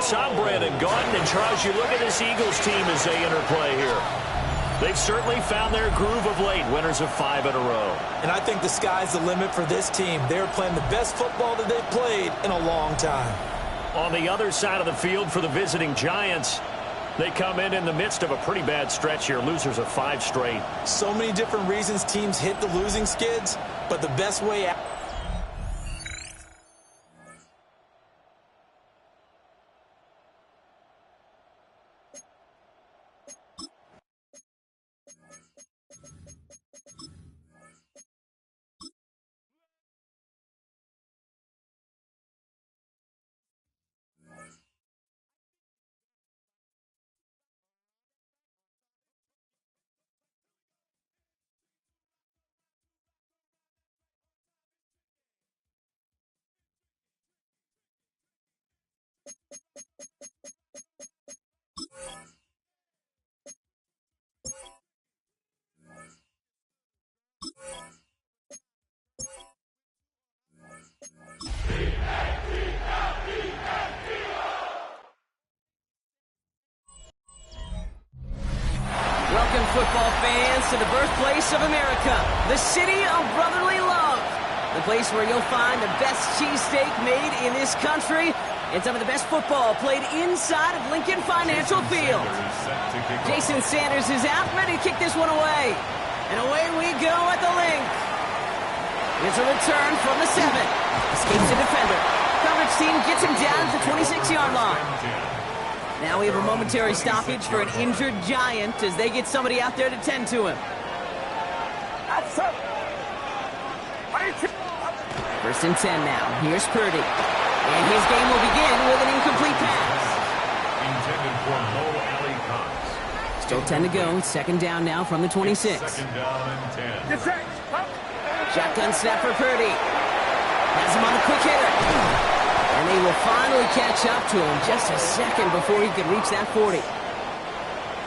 Yes, I'm Brandon Gaudin, and Charles, you look at this Eagles team as they interplay here. They've certainly found their groove of late, winners of 5 in a row. And I think the sky's the limit for this team. They're playing the best football that they've played in a long time. On the other side of the field for the visiting Giants, they come in the midst of a pretty bad stretch here, losers of 5 straight. So many different reasons teams hit the losing skids, but the best way out. Welcome, football fans, to the birthplace of America, the city of brotherly love, the place where you'll find the best cheesesteak made in this country and some of the best football played inside of Lincoln Financial Field. Jason Sanders is out, ready to kick this one away. And away we go at the link. It's a return from the 7. Escapes the defender. Coverage team gets him down at the 26-yard line. Now we have a momentary stoppage for an injured Giant as they get somebody out there to tend to him. First and 10 now. Here's Purdy. And his game will begin with an incomplete pass. Intended for Mo Alley Cox. Still 10 to go. Second down now from the 26. Second down and 10. Shotgun snap for Purdy. Has him on a quick hitter. And they will finally catch up to him just a second before he could reach that 40.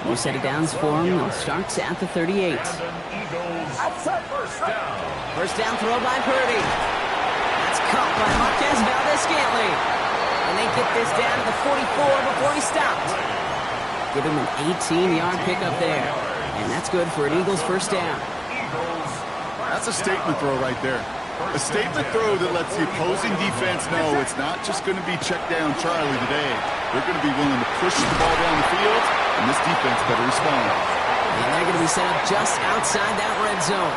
New set of downs for him. They'll start at the 38. First down throw by Purdy. That's caught by Marquez Valdez-Scantling. And they get this down to the 44 before he stopped. Give him an 18-yard pickup there. And that's good for an Eagles first down. That's a statement throw right there. A statement throw that lets the opposing defense know it's not just going to be check down Charlie today. They're going to be willing to push the ball down the field, and this defense better respond. And they're going to be set up just outside that red zone.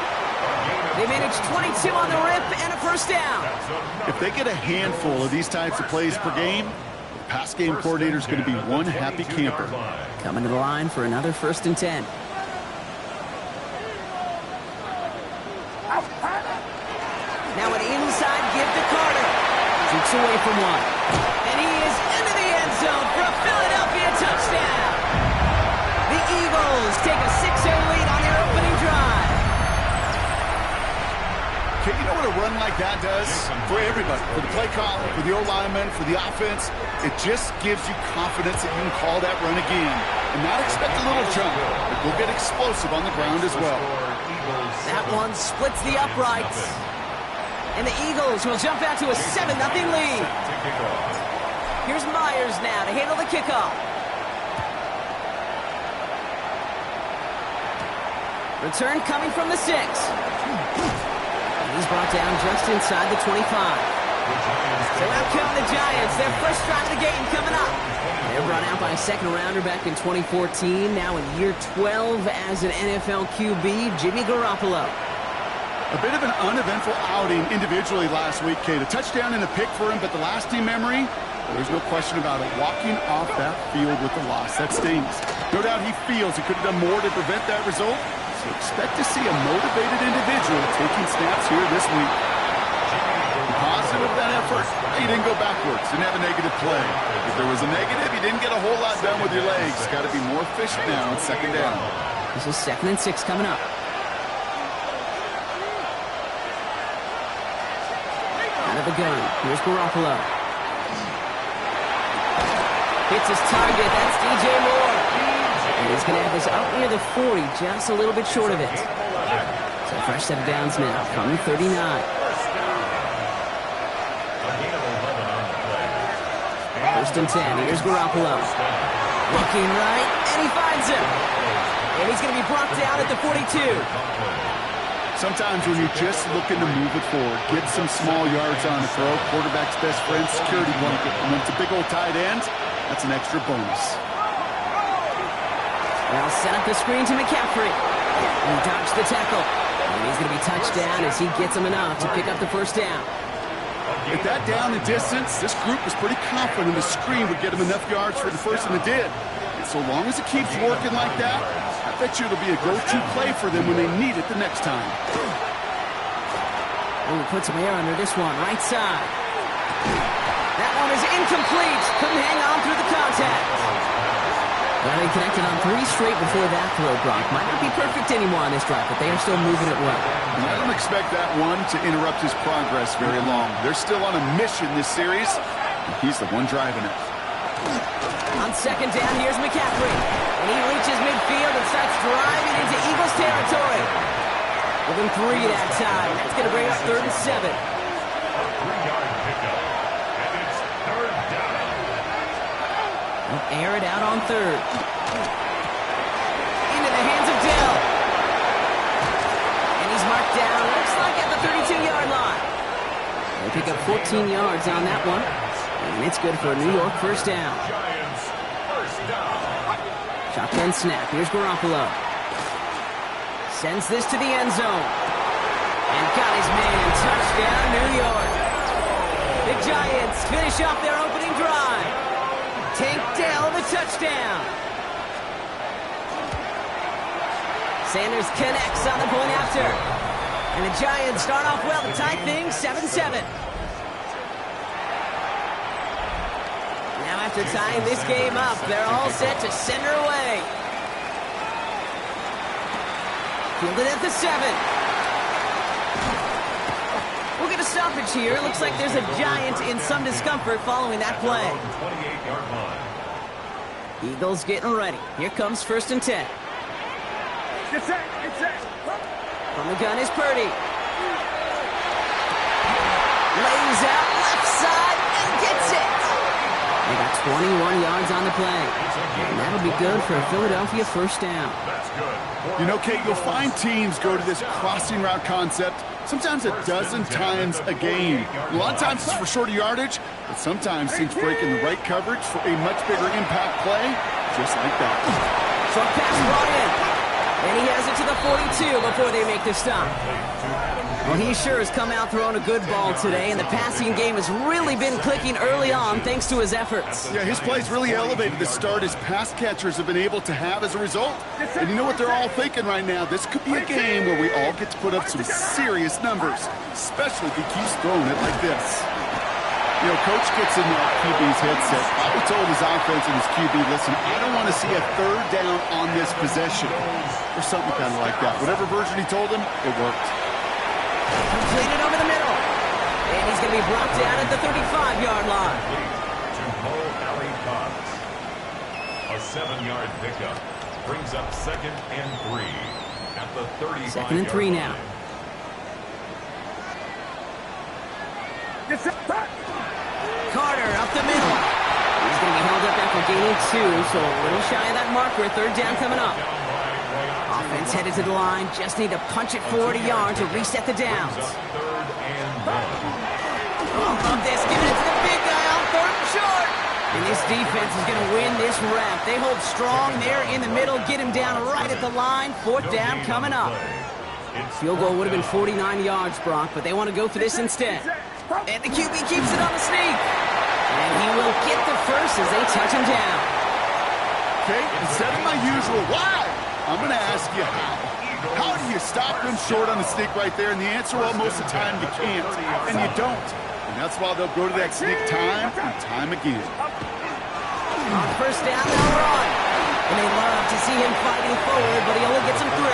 They managed 22 on the rip and a first down. If they get a handful of these types of plays per game, the pass game coordinator is going to be one happy camper. Coming to the line for another first and 10. Now an inside give to Carter. Jukes away from one. And he is into the end zone for a Philadelphia touchdown. The Eagles take a 6-0 lead on their opening drive. Okay, you know what a run like that does? For everybody. For the play caller, for the O-lineman, for the offense. It just gives you confidence that you can call that run again. And not expect a little jump, but go get explosive on the ground as well. That one splits the uprights. And the Eagles will jump out to a 7-0 lead. Here's Myers now to handle the kickoff. Return coming from the 6. And he's brought down just inside the 25. So out come the Giants. Their first drive of the game coming up. They're brought out by a second-rounder back in 2014. Now in year 12 as an NFL QB, Jimmy Garoppolo. A bit of an uneventful outing individually last week, Kate. A touchdown and a pick for him, but the lasting memory, well, there's no question about it. Walking off that field with the loss, that stings. No doubt he feels he could have done more to prevent that result, so expect to see a motivated individual taking snaps here this week. The positive of that effort, he didn't go backwards, didn't have a negative play. If there was a negative, you didn't get a whole lot done with your legs. Got to be more efficient now on second down. This is 2nd and 6 coming up. Out of the gun. Here's Garoppolo. Hits his target. That's DJ Moore. And he's going to have this up near the 40, just a little bit short of it. So fresh set of downs now from the 39. first and 10. Here's Garoppolo. Looking right, and he finds him. And he's going to be brought down at the 42. Sometimes when you're just looking to move it forward, get some small yards on the throw, quarterback's best friend, security blanket. And when it's a big old tight end, that's an extra bonus. They'll set up the screen to McCaffrey. He dodged the tackle. And he's going to be touched down as he gets him enough to pick up the first down. With that down and distance, this group was pretty confident the screen would get him enough yards for the first, and it did. And so long as it keeps working like that, I bet you it'll be a go-to play for them when they need it the next time. Oh, put some air under this one, right side. That one is incomplete. Couldn't hang on through the contact. Well, they connected on 3 straight before that throw, Brock. Might not be perfect anymore on this drive, but they are still moving it well. And I don't expect that one to interrupt his progress very long. They're still on a mission this series, and he's the one driving it. On second down, here's McCaffrey. And he reaches midfield and starts driving into Eagles territory. Within 3 that time. That's going to bring up 3rd and 7. A 3-yard pickup. And it's 3rd down. They'll air it out on 3rd. Into the hands of Dell. And he's marked down, looks like at the 32-yard line. They pick up 14 yards on that one. And it's good for a New York first down. Giants first down. Shotgun snap. Here's Garoppolo. Sends this to the end zone. And got his man. Touchdown, New York. The Giants finish off their opening drive. Tank Dell the touchdown. Sanders connects on the point after. And the Giants start off well to tie things 7-7. Now after tying this game up, they're all set to send her away. Fielded at the 7. We'll get a stoppage here. Looks like there's a Giant in some discomfort following that play. 28-yard line. Eagles getting ready. Here comes 1st and 10. From the gun is Purdy. Lays out left side and gets it. They got 21 yards on the play. And that'll be good for a Philadelphia first down. That's good. You know, Kate, you'll find teams go to this crossing route concept sometimes a dozen times a game. A lot of times it's for shorter yardage, but sometimes teams break in the right coverage for a much bigger impact play, just like that. Short pass brought in. And he has it to the 42 before they make the stop. Well, he sure has come out throwing a good ball today, and the passing game has really been clicking early on thanks to his efforts. Yeah, his play's really elevated the start his pass catchers have been able to have as a result. And you know what they're all thinking right now? This could be a game where we all get to put up some serious numbers, especially if he keeps throwing it like this. You know, Coach gets in that QB's headset. Probably told his offense and his QB, listen, I don't want to see a 3rd down on this possession. Or something kind of like that. Whatever version he told him, it worked. Completed over the middle. And he's going to be brought down at the 35-yard line. To Mo Alley Cox. A 7-yard pickup brings up 2nd and 3 at the 35-yard 2nd and 3 now. Carter up the middle. He's going to be held up after gaining 2, so a little shy of that marker. 3rd down coming up. Offense headed to the line. Just need to punch it 40 yards to reset the downs. Love this. Giving it to the big guy on 3rd and short. And this defense is going to win this rep. They hold strong there in the middle. Get him down right at the line. 4th down coming up. Field goal would have been 49 yards, Brock, but they want to go for this instead. And the QB keeps it on the sneak. And he will get the first as they touch him down. Okay, instead of my usual why, I'm going to ask you how. How do you stop them short on the sneak right there? And the answer, well, most of the time you can't, and you don't. And that's why they'll go to that sneak time and time again. On 1st down, they'll run. And they love to see him fighting forward, but he only gets him 3.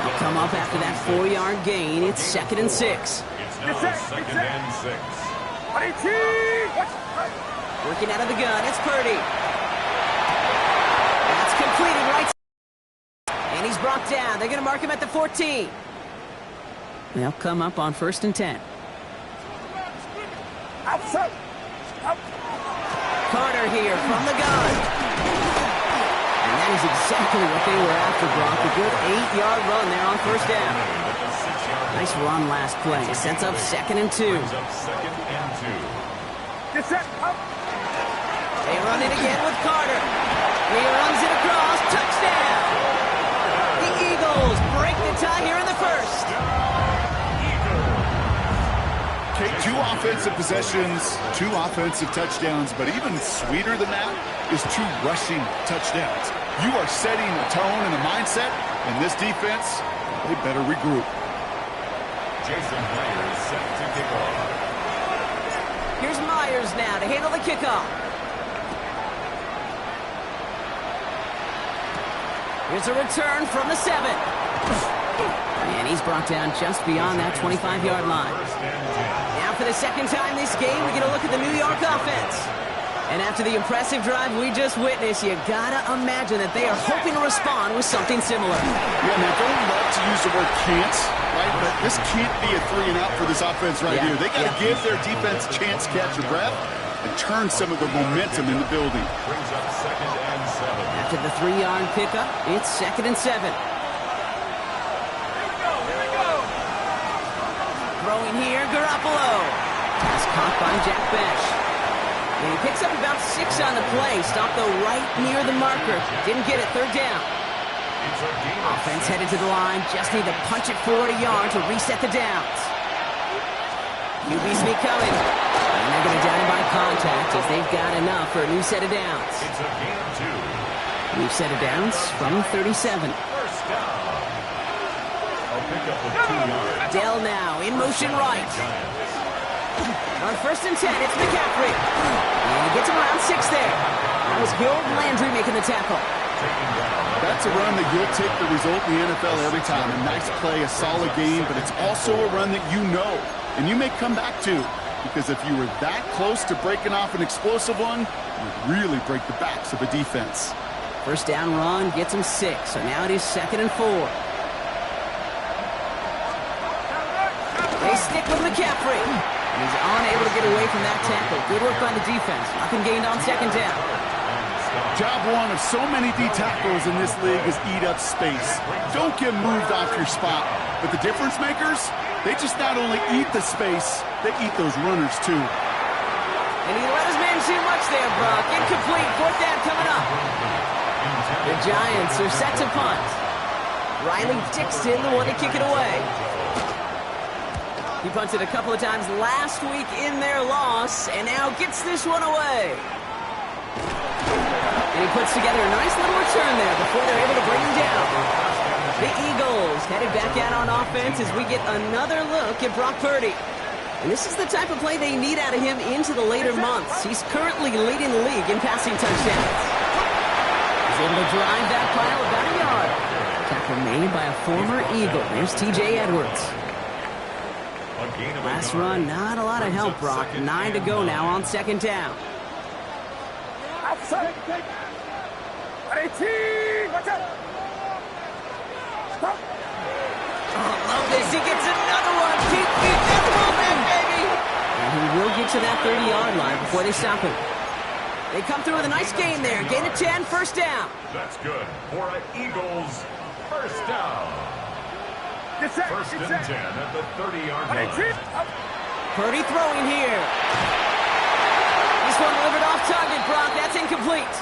They'll come up after that 4-yard gain. It's 2nd and 6. It's now 2nd and 6. Working out of the gun, it's Purdy. That's completed right. And he's brought down. They're going to mark him at the 14. They'll come up on 1st and 10. Outside. Out. runner here from the gun. And that is exactly what they were after, Brock. A good 8-yard run there on first down. Nice run last play. Sets up 2nd and 2. They run it again with Carter. He runs it across. Touchdown! The Eagles break the tie here in the first. Okay, 2 offensive possessions, 2 offensive touchdowns, but even sweeter than that is 2 rushing touchdowns. You are setting a tone and a mindset, and this defense, they better regroup. Jason Myers set to kick off. Here's Myers now to handle the kickoff. Here's a return from the 7. And he's brought down just beyond that 25-yard line. Now for the second time this game, we get a look at the New York offense. And after the impressive drive we just witnessed, you gotta imagine that they are hoping to respond with something similar. Yeah, man, don't love to use the word can't, right? But this can't be a 3-and-out for this offense right here. They got to give their defense a chance to catch a breath and turn some of the momentum in the building. Brings up 2nd and 7. After the 3-yard pickup, it's 2nd and 7. Throwing here, Garoppolo. Pass caught by Jack Besh. And he picks up about 6 on the play. Stopped though right near the marker. Didn't get it, 3rd down. Offense headed to the line. Just need to punch it forward a yard to reset the downs. QB sneak coming. And they're going to down by contact as they've got enough for a new set of downs. It's a gain of 2. New set of downs from 37. First down. A pickup of 2 yards. Dell now in motion right. On 1st and 10, it's McCaffrey. And he gets him around 6 there. That was Harold Landry making the tackle. That's a run that you'll take the result in the NFL every time. A nice play, a solid game, but it's also a run that you know and you may come back to, because if you were that close to breaking off an explosive one, you'd really break the backs of a defense. First down run gets him 6, so now it is 2nd and 4. They stick with McCaffrey. And he's unable to get away from that tackle. Good work by the defense. Nothing gained on 2nd down. Job one of so many D tackles in this league is eat up space. Don't get moved off your spot. But the difference makers, they just not only eat the space, they eat those runners too. And he let his man too much there, Brock. Incomplete. 4th down coming up. The Giants are set to punt. Riley Dixon, the one to kick it away. He punted a couple of times last week in their loss, and now gets this one away. And he puts together a nice little return there before they're able to bring him down. The Eagles headed back out on offense as we get another look at Brock Purdy. And this is the type of play they need out of him into the later months. He's currently leading the league in passing touchdowns. He's able to drive that pile about a yard. Tackle made by a former Eagle. Here's T.J. Edwards. Last run, not a lot of help, Brock. 9 to go now on 2nd down. Oh, love this. He gets another one. Keep that moving, baby. And he will get to that 30-yard line before they stop him. They come through with a nice gain there. Gain of 10, 1st down. That's good for an Eagles first down. First and 10 at the 30-yard line. Purdy throwing here. This one delivered off target, Brock. That's incomplete.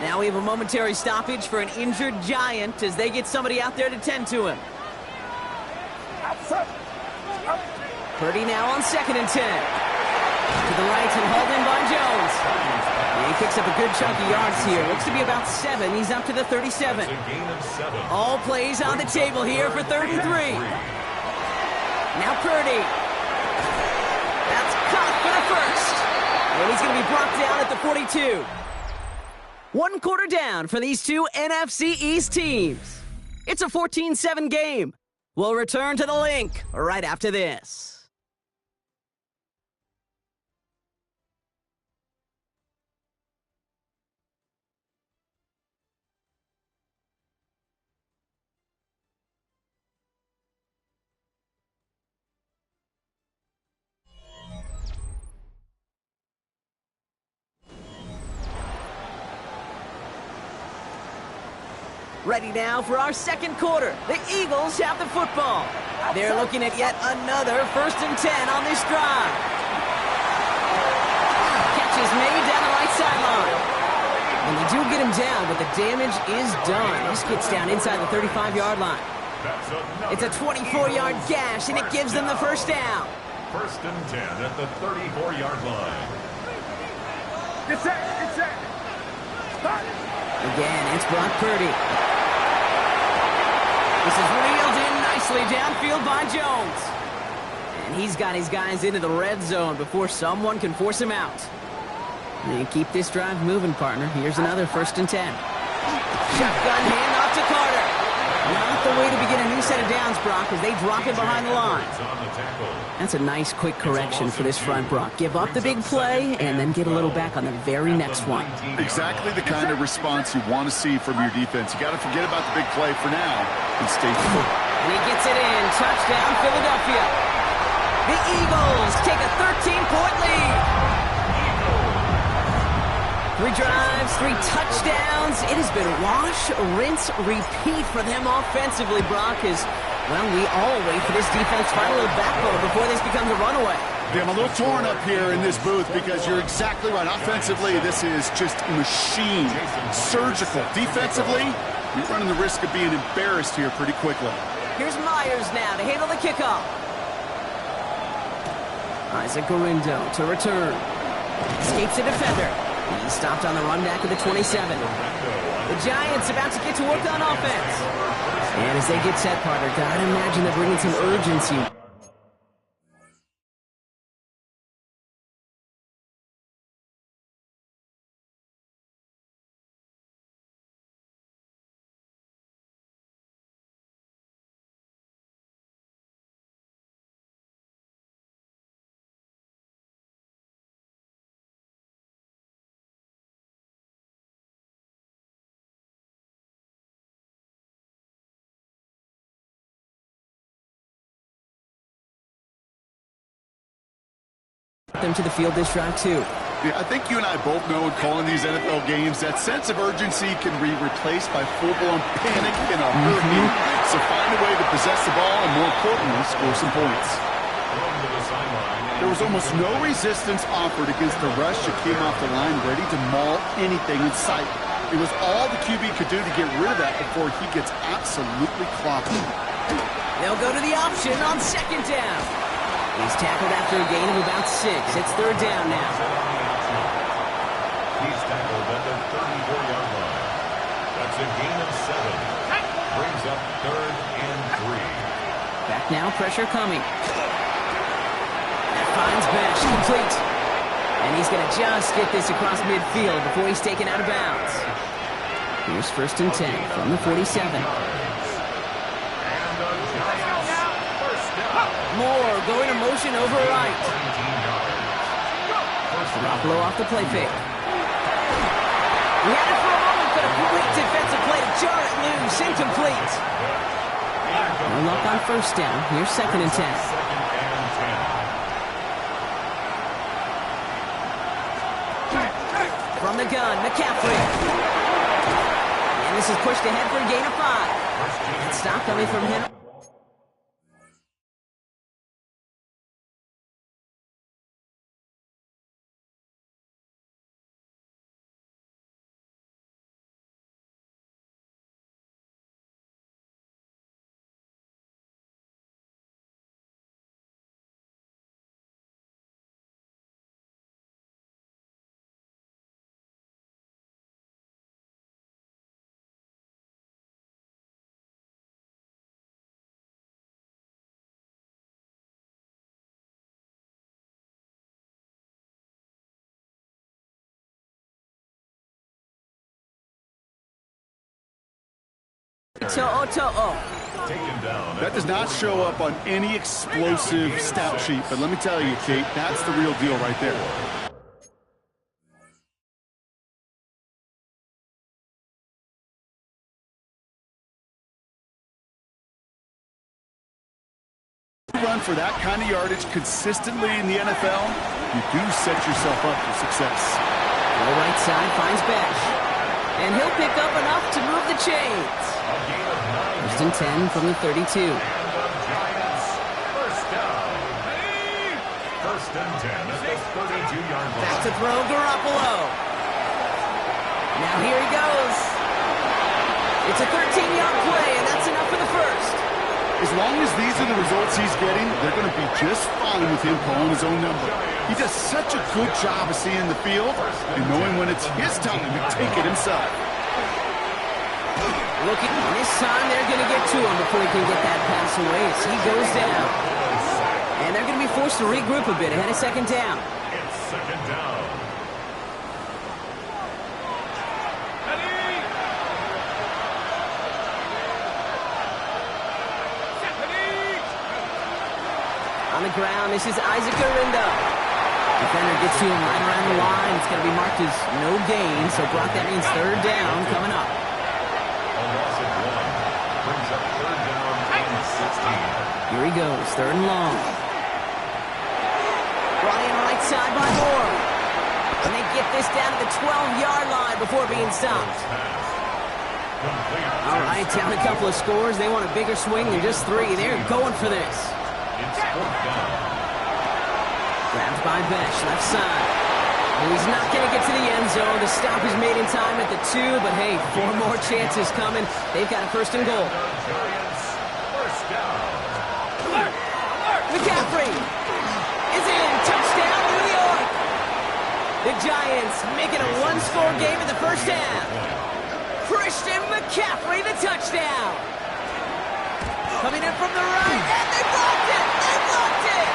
Now we have a momentary stoppage for an injured Giant as they get somebody out there to tend to him. Purdy now on 2nd and 10. To the right and hauled in by Jones. And he picks up a good chunk of yards here. Looks to be about 7. He's up to the 37. That's a gain of 7. All plays on the table here for 3rd and 3. Now Purdy. That's caught for the first. And he's going to be brought down at the 42. 1 quarter down for these two NFC East teams. It's a 14-7 game. We'll return to the link right after this. Ready now for our second quarter. The Eagles have the football. They're looking at yet another 1st and 10 on this drive. Catch is made down the right sideline. And they do get him down, but the damage is done. This gets down inside the 35-yard line. It's a 24-yard gash, and it gives them the first down. 1st and 10 at the 34-yard line. Get set, get set. Again, it's Brock Purdy. This is reeled in nicely downfield by Jones. And he's got his guys into the red zone before someone can force him out. You keep this drive moving, partner. Here's another 1st and 10. Shotgun handoff to Carter. Not the way to begin a new set of downs, Brock, as they drop it behind the line. That's a nice, quick correction for this front, Brock. Give up the big play and then get a little back on the very next one. Exactly the kind of response you want to see from your defense. You got to forget about the big play for now and stay focused. And he gets it in. Touchdown, Philadelphia. The Eagles take a 13-point lead. 3 drives, 3 touchdowns. It has been wash, rinse, repeat for them offensively, Brock, as, well, we all wait for this defense to find a little backbone before this becomes a runaway. Yeah, I'm a little torn up here in this booth because you're exactly right. Offensively, this is just machine, surgical. Defensively, you're running the risk of being embarrassed here pretty quickly. Here's Myers now to handle the kickoff. Isaac Garindo to return. Escapes the defender. He stopped on the run back of the 27. The Giants about to get to work on offense. And as they get set, partner, gotta imagine they're bringing some urgency. Them to the field this drive, too. Yeah, I think you and I both know in calling these NFL games that sense of urgency can be replaced by full-blown panic in a hurry. So find a way to possess the ball and, more importantly, score some points. There was almost no resistance offered against the rush that came off the line ready to maul anything in sight. It was all the QB could do to get rid of that before he gets absolutely clobbered. They'll go to the option on 2nd down. He's tackled after a gain of about 6. It's 3rd down now. He's tackled at the 34-yard line. That's a gain of 7. Brings up 3rd and 3. Back now, pressure coming. That finds Bash, complete. And he's going to just get this across midfield before he's taken out of bounds. Here's 1st and 10 from the 47. Moore going to motion over right. Garoppolo off the play fake. We had it for a moment, but a great defensive play to jar it loose. Incomplete. No luck on 1st down. Here's 2nd and 10. From the gun, McCaffrey. And this is pushed ahead for a gain of 5. And stop coming from him. That does not show up on any explosive stat sheet, but let me tell you, Kate, that's the real deal right there. Run for that kind of yardage consistently in the NFL, you do set yourself up for success. The right side finds Bash. And he'll pick up enough to move the chains. First and 10 from the 32. And the Giants first down. First and 10 at the 32-yard line. Back to throw, Garoppolo. Now here he goes. It's a 13-yard play, and that's enough for the first. As long as these are the results he's getting, they're going to be just fine with him calling his own number. He does such a good job of seeing the field and knowing when it's his time to take it himself. Looking, this time they're going to get to him before he can get that pass away as he goes down. And they're going to be forced to regroup a bit ahead of second down. It's second down. On the ground, this is Isaac Arindo. Defender gets to him right around the line. It's going to be marked as no gain, so Brock, that means third down coming up. A loss of 1 brings up third down and 16. Here he goes, third and long. Brought in right side by Moore. And they get this down to the 12-yard line before being stopped. All right, down a couple of scores. They want a bigger swing than just 3. They're going for this. It's fourth down. Grabbed by Besh, left side. And he's not going to get to the end zone. The stop is made in time at the 2, but hey, 4 more chances coming. They've got a first and goal. Giants first down. McCaffrey is in. Touchdown, New York. The Giants making a one-score game in the first half. Christian McCaffrey, the touchdown. Coming in from the right, and they blocked it! They blocked it!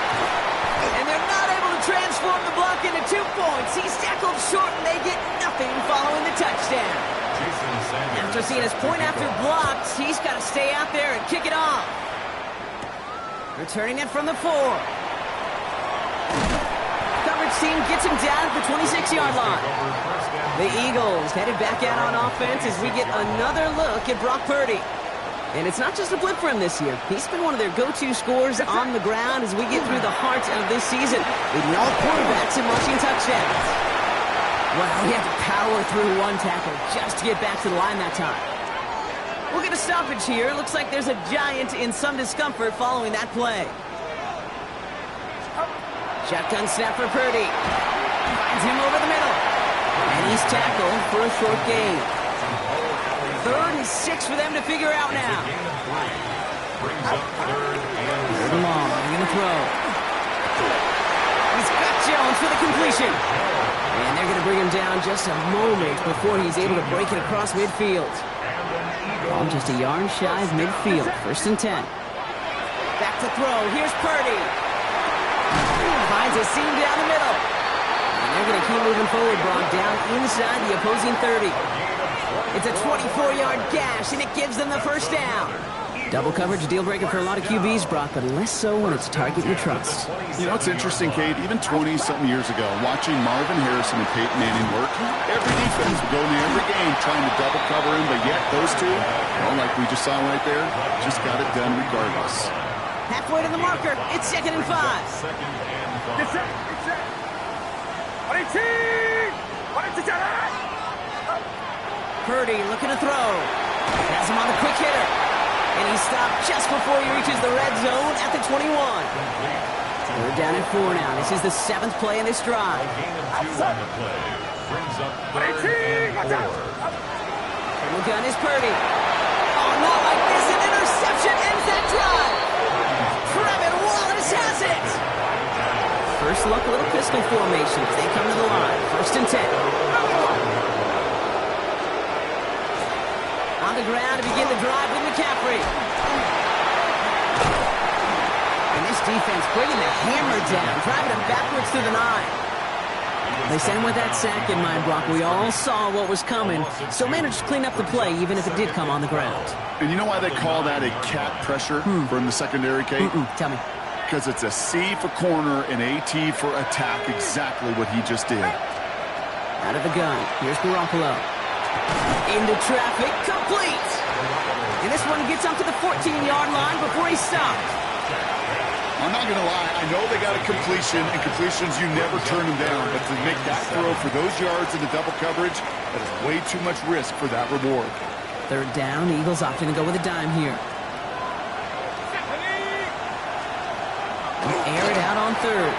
And they're not able to transform the block into 2 points. He's tackled short, and they get nothing following the touchdown. After seeing his point after blocked, he's got to stay out there and kick it off. Returning it from the 4. Coverage team gets him down at the 26-yard line. The Eagles headed back out on offense as we get another look at Brock Purdy. And it's not just a blip for him this year. He's been one of their go-to scorers on the ground as we get through the heart of this season, leading all quarterbacks in rushing touchdowns. Well, he had to power through one tackle just to get back to the line that time. We'll get a stoppage here. Looks like there's a Giant in some discomfort following that play. Shotgun snap for Purdy. Finds him over the middle. And he's tackled for a short gain. Third and 6 for them to figure out now. Third and long. They're going to throw. He's got Jones for the completion. And they're going to bring him down just a moment before he's able to break it across midfield. Ball just a yard shy of midfield. First and 10. Back to throw. Here's Purdy. Finds a seam down the middle. And they're going to keep moving forward, Brock, down inside the opposing 30. It's a 24-yard gash, and it gives them the first down. Double coverage, deal breaker for a lot of QBs, Brock, but less so when it's a target you trust. You know, it's interesting, Kate, even 20-something years ago, watching Marvin Harrison and Peyton Manning work, every defense would go into every game trying to double cover him, but yet those two, well, like we just saw right there, just got it done regardless. Halfway to the marker, it's second and 5. Get set, get set. Purdy looking to throw. Has him on the quick hitter. And he stopped just before he reaches the red zone at the 21. We're down at 4 now. This is the 7th play in this drive. Gain of 2 on the play. Brings up third and 4. And the gun is Purdy. Oh, not like this. An interception ends that drive. Trevin Wallace has it. First look, a little pistol formation as they come to the line. First and 10. On the ground to begin the drive with McCaffrey. And this defense bringing the hammer down, driving him backwards through the 9. They sent him with that sack in mind, Brock. We all saw what was coming, so managed to clean up the play, even if it did come on the ground. And you know why they call that a cat pressure from the secondary, Kate? Tell me. Because it's a C for corner and AT for attack, exactly what he just did. Out of the gun, here's Garoppolo. Into traffic, complete. And this one gets up to the 14-yard line before he's stopped. I'm not going to lie. I know they got a completion, and completions, you never turn them down. But to make that throw for those yards in the double coverage, that is way too much risk for that reward. Third down, Eagles opting to go with a dime here. Air it out on third.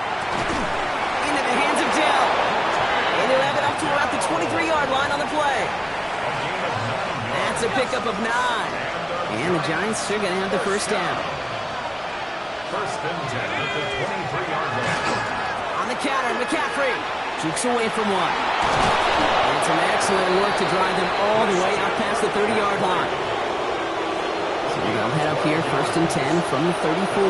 Into the hands of Dell. And they'll have it up to about the 23-yard line on the play. That's a pickup of 9. And the Giants are going to have the first down. First and 10 at the 23-yard line. On the counter, McCaffrey jukes away from one. And some excellent work to drive them all the way out past the 30-yard line. So they'll head up here, first and 10 from the 34.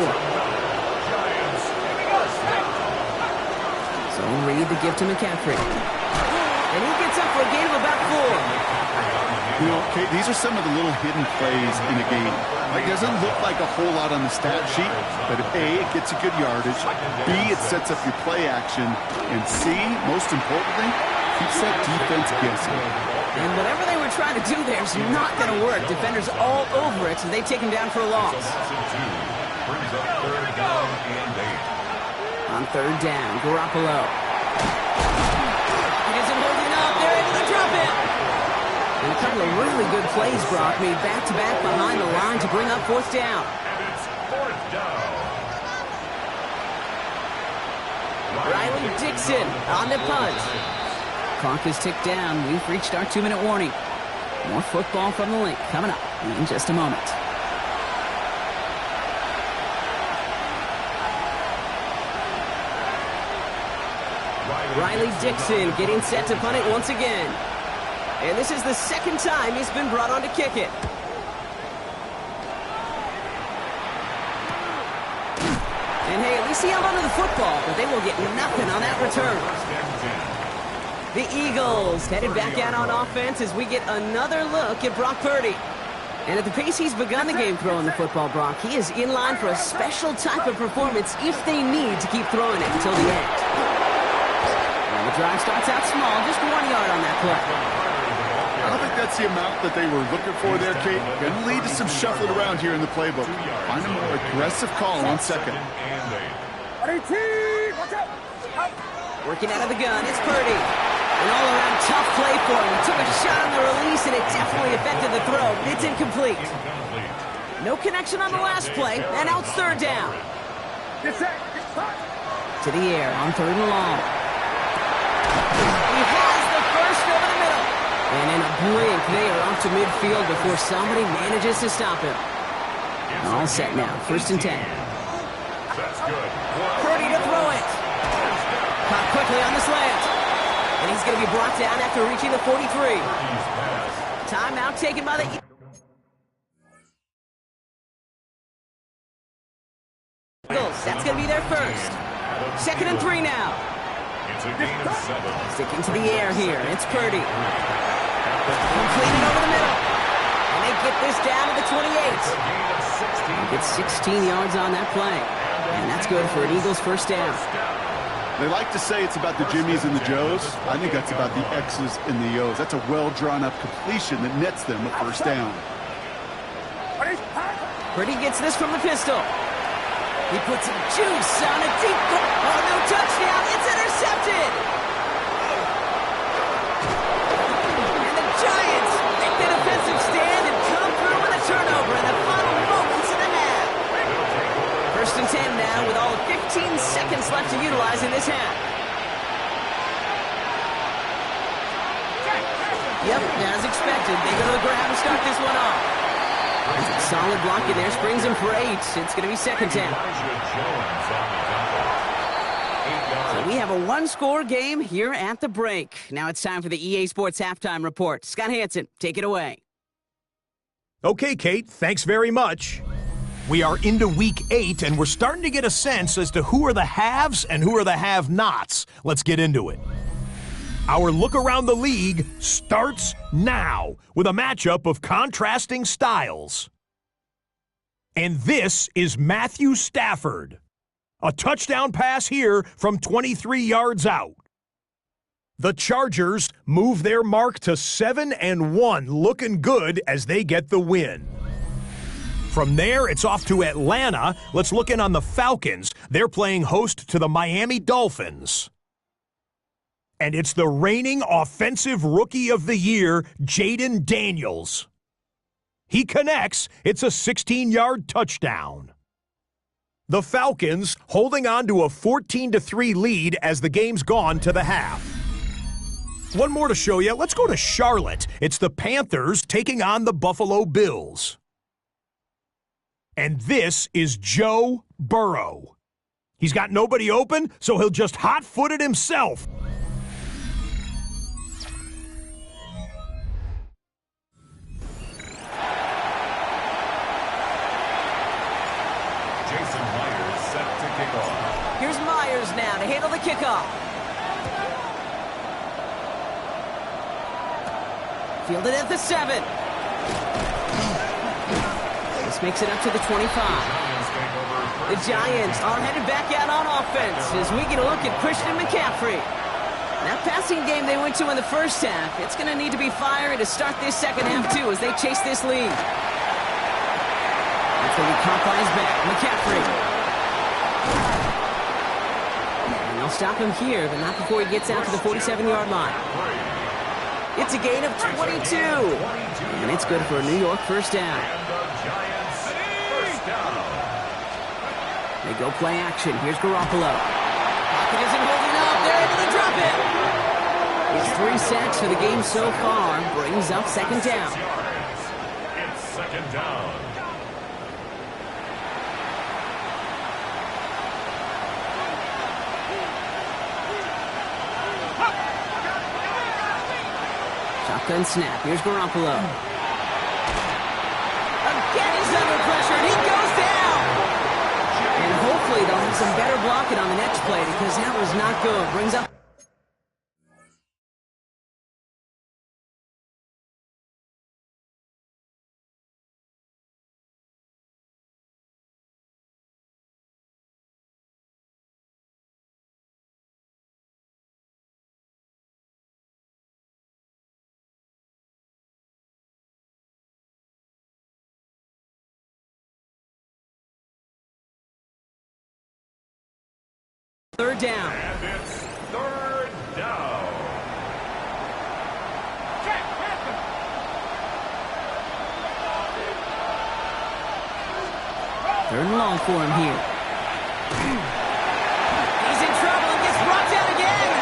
So Reed to give to McCaffrey. And he gets up for a gain of about 4. You know, Kate, these are some of the little hidden plays in a game. It doesn't look like a whole lot on the stat sheet, but if A, it gets you good yardage, B, it sets up your play action, and C, most importantly, keeps that defense guessing. And whatever they were trying to do there is not going to work. Defenders all over it, so they take him down for a loss. Brings up third down and 8. On third down, Garoppolo. He isn't holding up. They're able to drop it. And a couple of really good plays, Brock, made back-to-back behind the line to bring up fourth down. And it's fourth down. Riley Dixon on the punt. Clock is ticked down. We've reached our 2-minute warning. More football from the link coming up in just a moment. Riley Dixon getting set to punt it once again. And this is the second time he's been brought on to kick it. And hey, at least he held onto the football, but they will get nothing on that return. The Eagles headed back out on offense as we get another look at Brock Purdy. And at the pace he's begun the game throwing the football, Brock, he is in line for a special type of performance if they need to keep throwing it until the end. And the drive starts out small, just 1 yard on that play. I don't think that's the amount that they were looking for there, Kate. Going to lead to some shuffling around here in the playbook. Find a more aggressive call on second. Working out of the gun, it's Purdy. An all-around tough play for him. He took a shot on the release, and it definitely affected the throw, but it's incomplete. No connection on the last play, and now it's third down. To the air on third and long. He has the first over the middle. And in a blink, they are off to midfield before somebody manages to stop him. All set now, first and 10. That's good. Purdy to throw it. Caught quickly on the slant. And he's going to be brought down after reaching the 43. Timeout taken by the Eagles. That's going to be their first. Second and 3 now. It's a gain of 7. Sticking to the air here. It's Purdy. Completed over the middle. And they get this down to the 28. Gets 16 yards on that play. And that's good for an Eagles first down. They like to say it's about the Jimmies and the Joes. I think that's about the X's and the O's. That's a well-drawn-up completion that nets them a first down. Purdy gets this from the pistol. He puts some juice on a deep goal. Oh, no touchdown. It's intercepted. And the Giants make the defensive stand and come through with a turnover in the final moments of the half. First and 10 now with all of 15 seconds left to utilize in this half. Yep, as expected. They go to the grab and start this one off. Solid block in there, springs him for 8. It's going to be second down. So we have a one-score game here at the break. Now it's time for the EA Sports Halftime Report. Scott Hansen, take it away. Okay, Kate, thanks very much. We are into Week 8, and we're starting to get a sense as to who are the haves and who are the have-nots. Let's get into it. Our look around the league starts now with a matchup of contrasting styles. And this is Matthew Stafford. A touchdown pass here from 23 yards out. The Chargers move their mark to 7-1, looking good as they get the win. From there, it's off to Atlanta. Let's look in on the Falcons. They're playing host to the Miami Dolphins. And it's the reigning Offensive Rookie of the Year, Jaden Daniels. He connects. It's a 16-yard touchdown. The Falcons holding on to a 14-3 lead as the game's gone to the half. One more to show you. Let's go to Charlotte. It's the Panthers taking on the Buffalo Bills. And this is Joe Burrow. He's got nobody open, so he'll just hot-foot it himself. Jason Myers set to kick off. Here's Myers now to handle the kickoff. Fielded at the 7. This makes it up to the 25. The Giants are headed back out on offense as we get a look at Christian McCaffrey. That passing game they went to in the first half, it's going to need to be fiery to start this second half too as they chase this lead. It's going to be caught by his back, McCaffrey. And they'll stop him here, but not before he gets out to the 47-yard line. It's a gain of 22. And it's good for a New York first down. They go play action. Here's Garoppolo. Pocket isn't holding up. They're able to drop it. It's 3 sacks for the game so far. Brings up second down. It's second down. Shotgun snap. Here's Garoppolo. Again, he's under pressure, and he goes down. And hopefully they'll have some better blocking on the next play because that was not good. Brings up. Third down. And it's third down. Third and long for him here. He's in trouble and gets brought down again.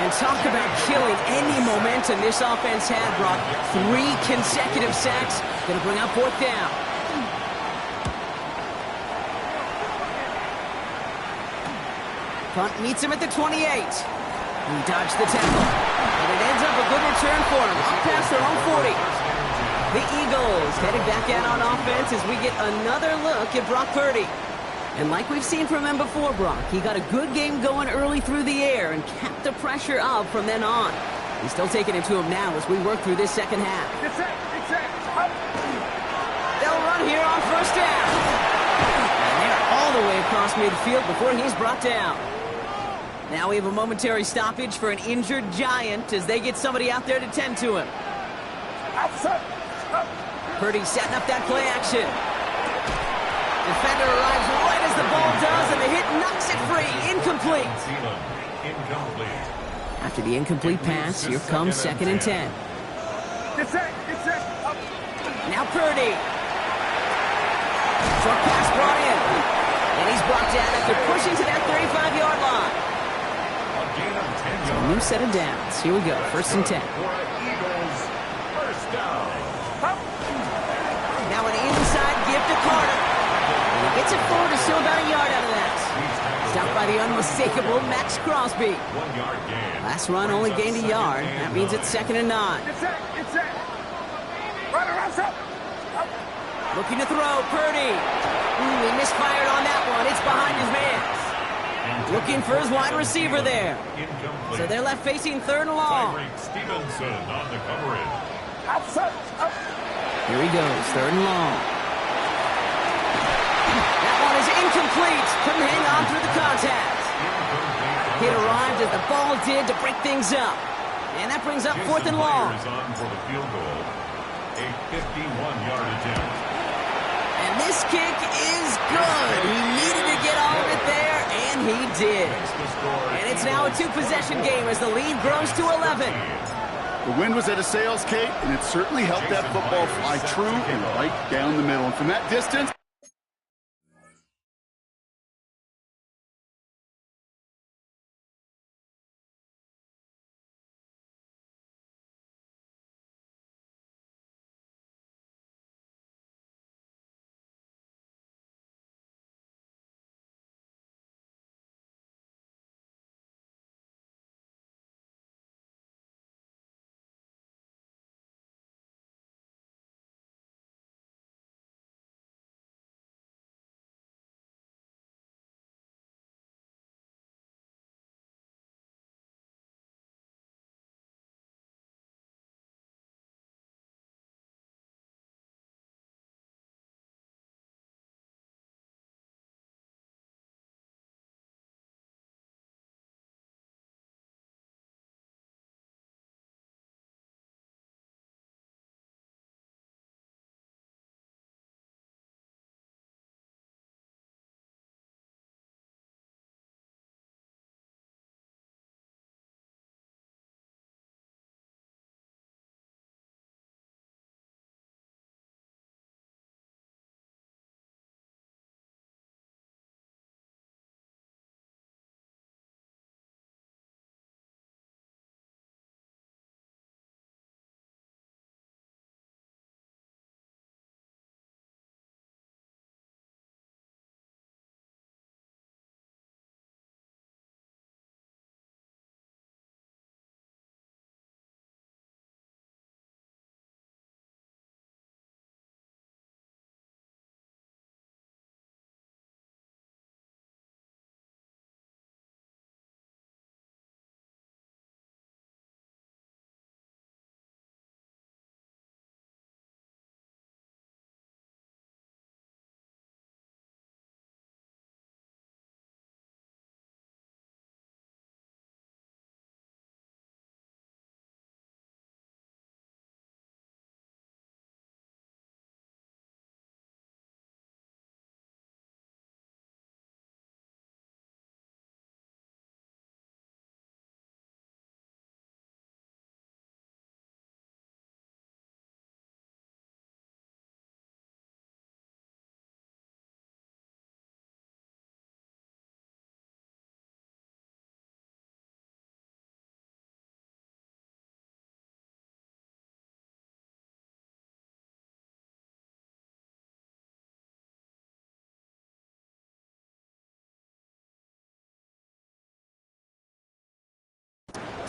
And talk about killing any momentum this offense had. Brought 3 consecutive sacks. Going to bring up fourth down. Punt meets him at the 28. He dodged the tackle. And it ends up a good return for him. Up past their own 40. The Eagles headed back out on offense as we get another look at Brock Purdy. And like we've seen from him before, Brock, he got a good game going early through the air and kept the pressure up from then on. He's still taking it to him now as we work through this second half. They'll run here on first down. And they're all the way across midfield before he's brought down. Now we have a momentary stoppage for an injured Giant as they get somebody out there to tend to him. Purdy setting up that play action. Defender arrives right as the ball does, and the hit knocks it free. Incomplete. After the incomplete pass, here comes second and 10. Now Purdy. Short pass brought in. And he's brought down after pushing to that 35-yard line. So a new set of downs. Here we go. First and 10. Now an inside give to Carter. And he gets it forward to still about a yard out of that. Stopped by the unmistakable Max Crosby. 1 yard gain. Last run only gained a yard. That means it's second and 9. Looking to throw, Purdy. He misfired on that one. It's behind his man. Looking for his wide receiver there. So they're left facing third and long. Stevenson on the coverage. Here he goes, third and long. That one is incomplete. Couldn't hang on through the contact. Hit arrived as the ball did to break things up. And that brings up fourth and long. On for the field goal. A 51-yard attempt. And this kick is good. He needed to get all of it there, and he did. And it's now a two-possession game as the lead grows to 11. The wind was at a sails, Kate, and it certainly helped that football fly true and right down the middle. And from that distance,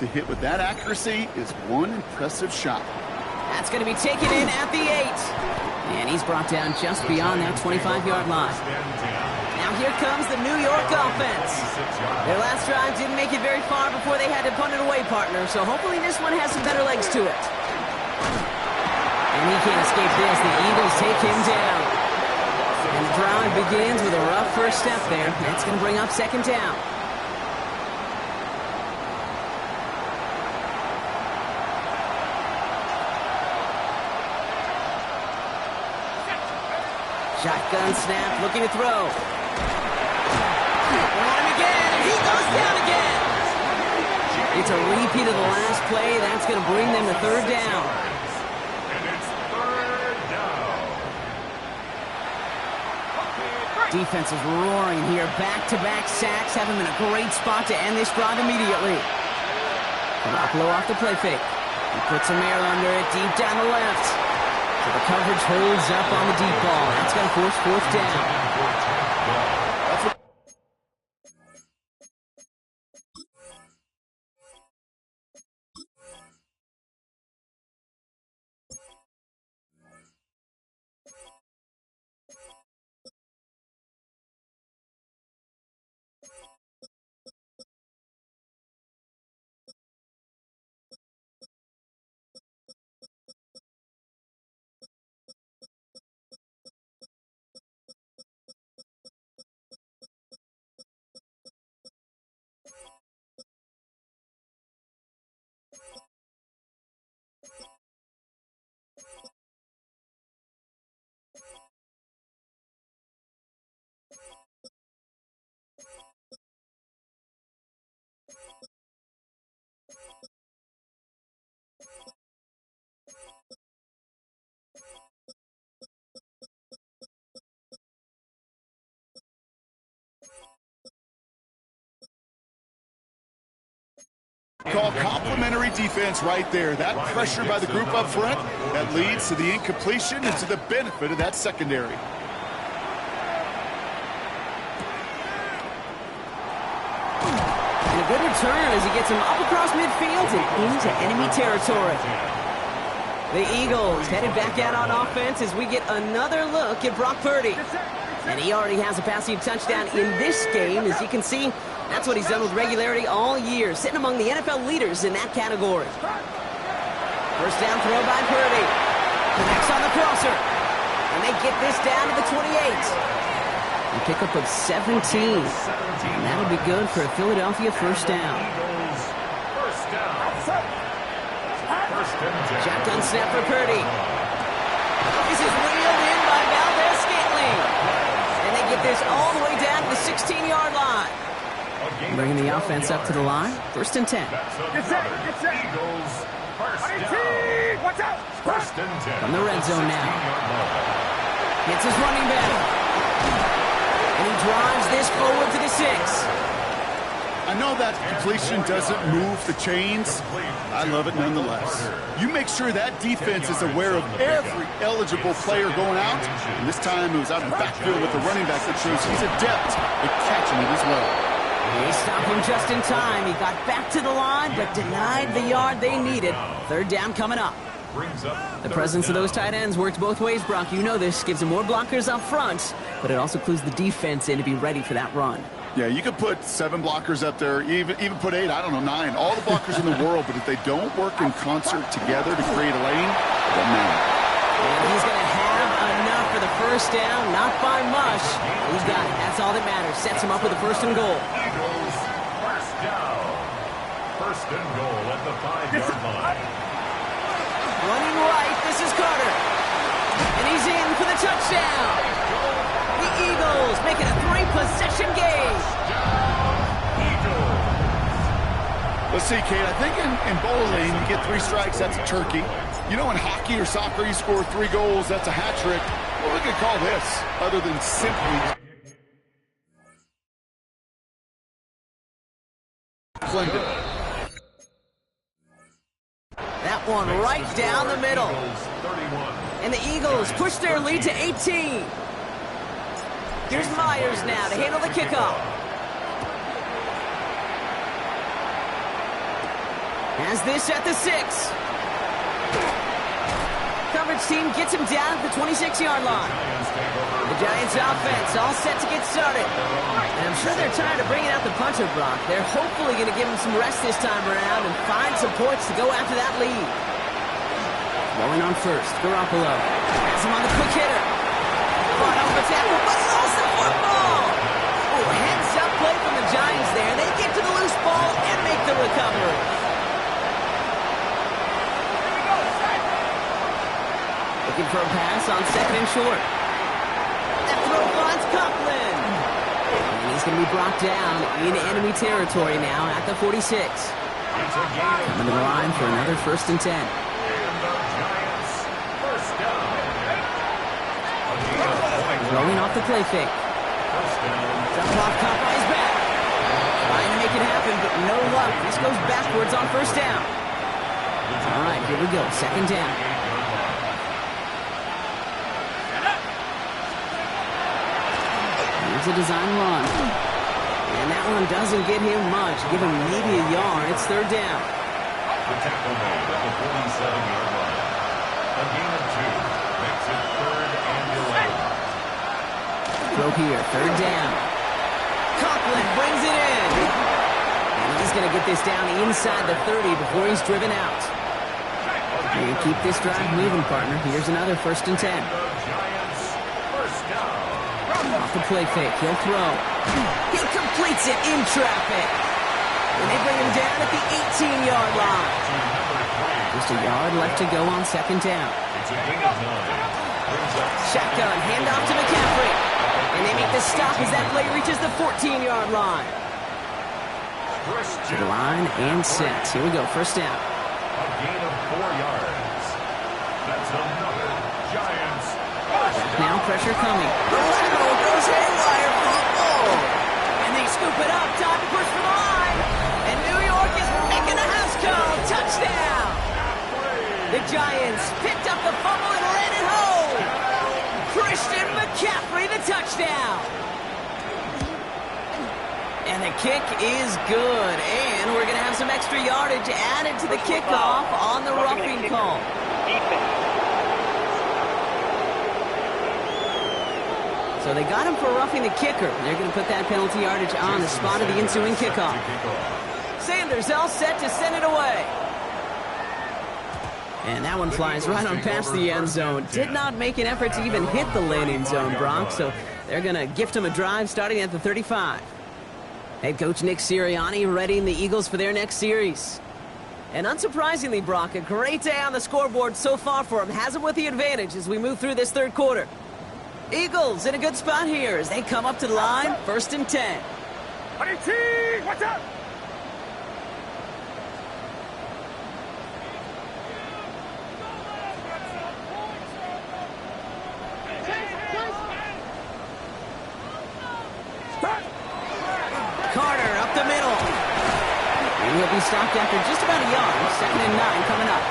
to hit with that accuracy is one impressive shot. That's going to be taken in at the 8. And he's brought down just beyond that 25-yard line. Now here comes the New York offense. Their last drive didn't make it very far before they had to punt it away, partner. So hopefully this one has some better legs to it. And he can't escape this. The Eagles take him down. And the drive begins with a rough first step there. That's going to bring up second down. Shotgun snap, looking to throw. On him again, and he goes down again. It's a repeat of the last play. That's going to bring them to third down. And it's third down. Defense is roaring here. Back-to-back sacks have him in a great spot to end this drive immediately. Garoppolo off the play fake. He puts some air under it, deep down the left. So the coverage holds up on the deep ball. That's going to force fourth down. Call complimentary defense right there. That pressure by the group up front, that leads to the incompletion and to the benefit of that secondary. And a good return as he gets him up across midfield and into enemy territory. The Eagles headed back out on offense as we get another look at Brock Purdy. And he already has a passing touchdown in this game. As you can see, that's what he's done with regularity all year, sitting among the NFL leaders in that category. First down throw by Purdy. Connects on the crosser. And they get this down to the 28. A pickup of 17. And that'll be good for a Philadelphia first down. Shotgun snap for Purdy. This is wheeled in by Valdez-Scantling. And they get this all the way down to the 16-yard line. Bringing the offense up to the line. First and 10. Eagles, first down. Watch out! First and 10. From the red zone now. Hits his running back. And he drives this forward to the 6. I know that completion doesn't move the chains. I love it nonetheless. You make sure that defense is aware of every eligible player going out. And this time it was out of the backfield with the running back that shows he's adept at catching it as well. They stopped him just in time. He got back to the line, but denied the yard they needed. Third down coming up. The presence of those tight ends works both ways, Brock. You know this. Gives them more blockers up front, but it also clues the defense in to be ready for that run. Yeah, you could put 7 blockers up there, even put 8, I don't know, 9. All the blockers in the world, but if they don't work in concert together to create a lane, it doesn't matter. And he's going to have enough for the first down, not by much. He's got it. That's all that matters. Sets him up with a first and goal. Eagles, first down. First and goal at the 5-yard line. Running right, this is Carter. And he's in for the touchdown. The Eagles making a 3-possession game. Let's see, Kate, I think in bowling, you get 3 strikes, that's a turkey. You know, in hockey or soccer, you score 3 goals, that's a hat trick. What we could call this, other than simply splendid. That one right down the middle. And the Eagles push their lead to 18. Here's Myers now to handle the kickoff. Has this at the 6. Coverage team gets him down at the 26-yard line. The Giants offense all set to get started. And I'm sure they're tired of bringing out the punter, Brock. They're hopefully going to give him some rest this time around and find some points to go after that lead. Rolling on first, Garoppolo. Has him on the quick hitter. Fought off the tackle, but he lost the football. Oh, heads-up play from the Giants there. They get to the loose ball and make the recovery. Looking for a pass on second and short. That throw finds Coughlin. And he's going to be brought down in enemy territory now at the 46. Coming to the line for another first and 10. Rolling off the play fake. Dump off caught by his back. Trying to make it happen, but no luck. This goes backwards on first down. All right, here we go. Second down. Here's a design run. And that one doesn't get him much. Give him maybe a yard. It's third down. The tackle made at the 47-yard line. A gain of 2 makes it third and 11. Throw here, third down. Coughlin brings it in. And he's going to get this down inside the 30 before he's driven out. And keep this drive moving, partner. Here's another first and 10. Off the play fake, he'll throw. He completes it in traffic. And they bring him down at the 18-yard line. Just a yard left to go on second down. Shotgun, handoff to McCaffrey. And they make the stop as that play reaches the 14-yard line. To the line and set. Here we go, first down. A gain of 4 yards. That's another Giants. Now pressure coming. Lateral goes haywire for the ball. And they scoop it up. Time to push for the line. And New York is making a Giants picked up the fumble and ran it home. Christian McCaffrey, the touchdown. And the kick is good. And we're going to have some extra yardage added to the kickoff on the roughing call. So they got him for roughing the kicker. They're going to put that penalty yardage on the spot of the ensuing kickoff. Sanders all set to send it away. And that one flies right on past the end zone. Did not make an effort to even hit the landing zone, Brock. So they're going to gift him a drive starting at the 35. Head coach Nick Sirianni readying the Eagles for their next series. And unsurprisingly, Brock, a great day on the scoreboard so far for him. Has him with the advantage as we move through this third quarter. Eagles in a good spot here as they come up to the line, 1st and 10. What's up? Carter up the middle. And he'll be stopped after just about a yard. 2nd and 9 coming up.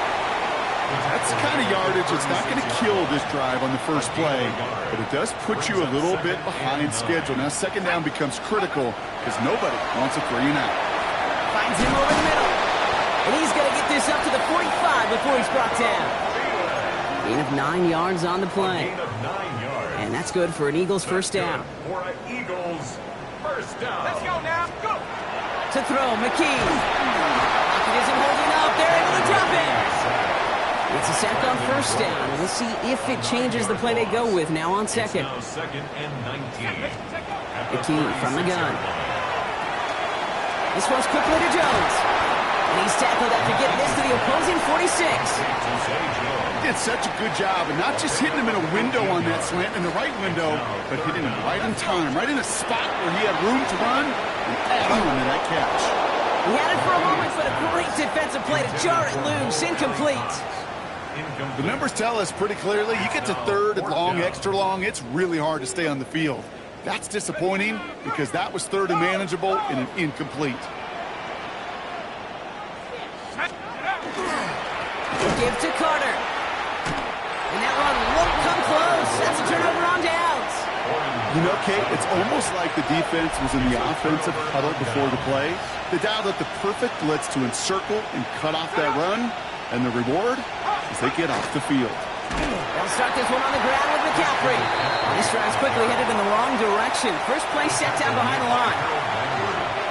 That's the kind of yardage that's not going to kill this drive on the first play, but it does put you a little bit behind schedule. Now, 2nd down becomes critical because nobody wants a 3 and out. Finds him over the middle. And he's going to get this up to the 45 before he's brought down. Gain of 9 yards on the play. And that's good for an Eagles first down. For an Eagles first down. Let's go now. Go. To throw, McKee. Pocket isn't holding up. They're able to drop it. It's a sack on first down. We'll see if it changes the play they go with now on 2nd. Now 2nd and 19. McKee from the gun. This one's quickly to Jones. And he's tackled after getting this to the opposing 46. He did such a good job, and not just hitting him in a window on that slant, in the right window, but hitting him right in time, right in a spot where he had room to run and add on to that catch. He had it for a moment, but a great defensive play to jar it loose. Incomplete. The numbers tell us pretty clearly, you get to 3rd and long, extra long, it's really hard to stay on the field. That's disappointing because that was 3rd and manageable and an incomplete. Give to Carter. And that run won't come close. That's a turnover on downs. You know, Kate, it's almost like the defense was in the offensive huddle before the play. They dialed up the perfect blitz to encircle and cut off that run, and the reward is they get off the field. They'll start this one on the ground with McCaffrey. This drive's quickly headed in the wrong direction. First play set down behind the line.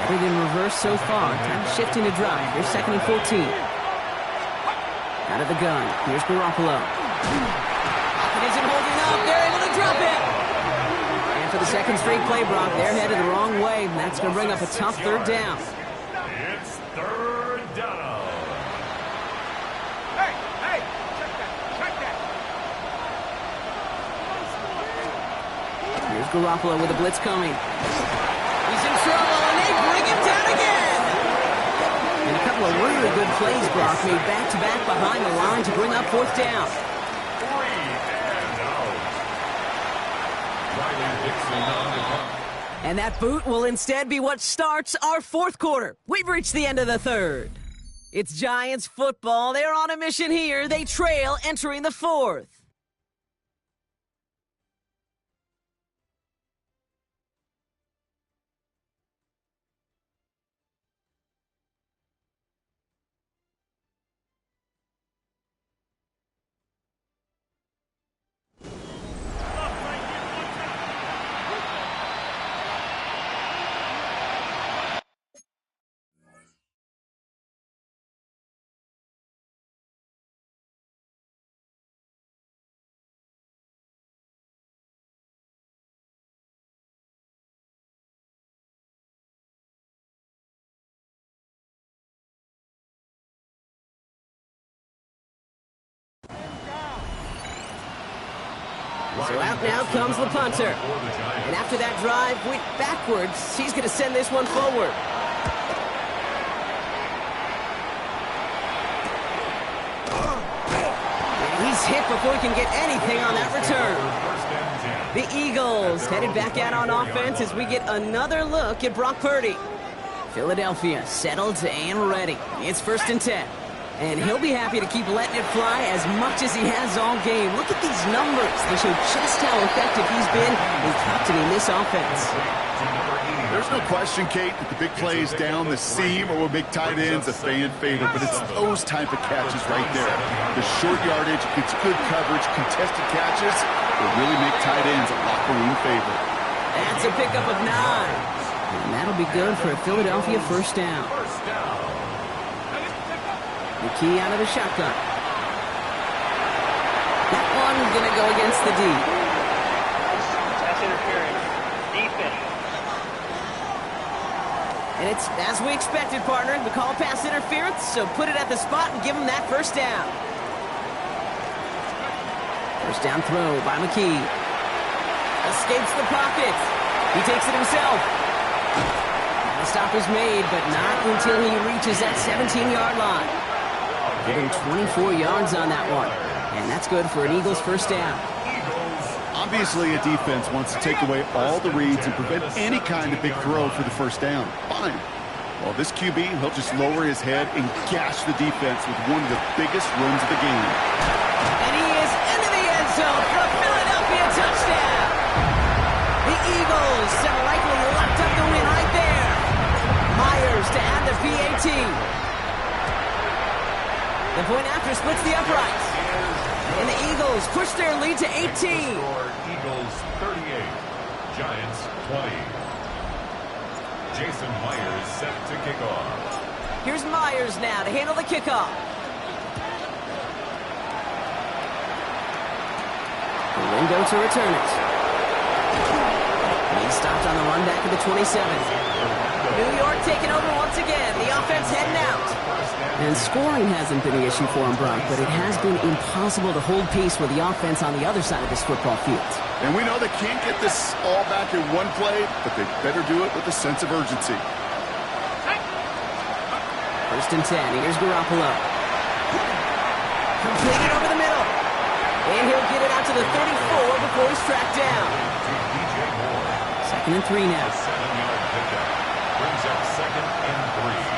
Headed in reverse so far. Time shifting to drive. Here's 2nd and 14. Out of the gun. Here's Garoppolo. Pocket isn't holding up. They're able to drop it. And for the 2nd straight play, Brock, they're headed the wrong way. And that's going to bring up a tough 3rd down. It's 3rd down. Hey, check that. Here's Garoppolo with a blitz coming. He's in trouble, and they bring him down again. And a couple of really good plays, Brock, made back-to-back behind the line to bring up 4th down. 3 and out. Riley Dixon on the clock. And that boot will instead be what starts our 4th quarter. We've reached the end of the 3rd. It's Giants football. They're on a mission here. They trail entering the 4th. So out now comes the punter. And after that drive went backwards, he's going to send this one forward. And he's hit before he can get anything on that return. The Eagles headed back out on offense as we get another look at Brock Purdy. Philadelphia settled and ready. It's 1st and 10. And he'll be happy to keep letting it fly as much as he has all game. Look at these numbers. They show just how effective he's been in captaining this offense. There's no question, Kate, that the big plays down the seam or big tight ends a fan favorite, but it's those type of catches right there. The short yardage, gets good coverage, contested catches will really make tight ends a locker room favorite. That's a pickup of 9. And that'll be good for a Philadelphia first down. McKee out of the shotgun. That one going to go against the D. Pass interference. Defense. And it's as we expected, partner. We call pass interference, so put it at the spot and give him that first down. First down throw by McKee. Escapes the pocket. He takes it himself. The stop is made, but not until he reaches that 17-yard line. Give him 24 yards on that one. And that's good for an Eagles first down. Obviously, a defense wants to take away all the reads and prevent any kind of big throw for the first down. Fine. Well, this QB, he'll just lower his head and gash the defense with one of the biggest runs of the game. And he is into the end zone for a Philadelphia touchdown. The Eagles have likely locked up the win right there. Myers to add the PAT. The point after splits the uprights. And the Eagles push their lead to 18. Eagles 38, Giants 20. Jason Myers set to kick off. Here's Myers now to handle the kickoff. The window to return it. He stopped on the run back at the 27. New York taking over once again. The offense heading out. And scoring hasn't been the issue for him, Brock, but it has been impossible to hold pace with the offense on the other side of this football field. And we know they can't get this all back in one play, but they better do it with a sense of urgency. First and 10. Here's Garoppolo. Completed over the middle. And he'll get it out to the 34 before he's tracked down. Second and 3 now. 7-yard pickup. Brings up second and 3.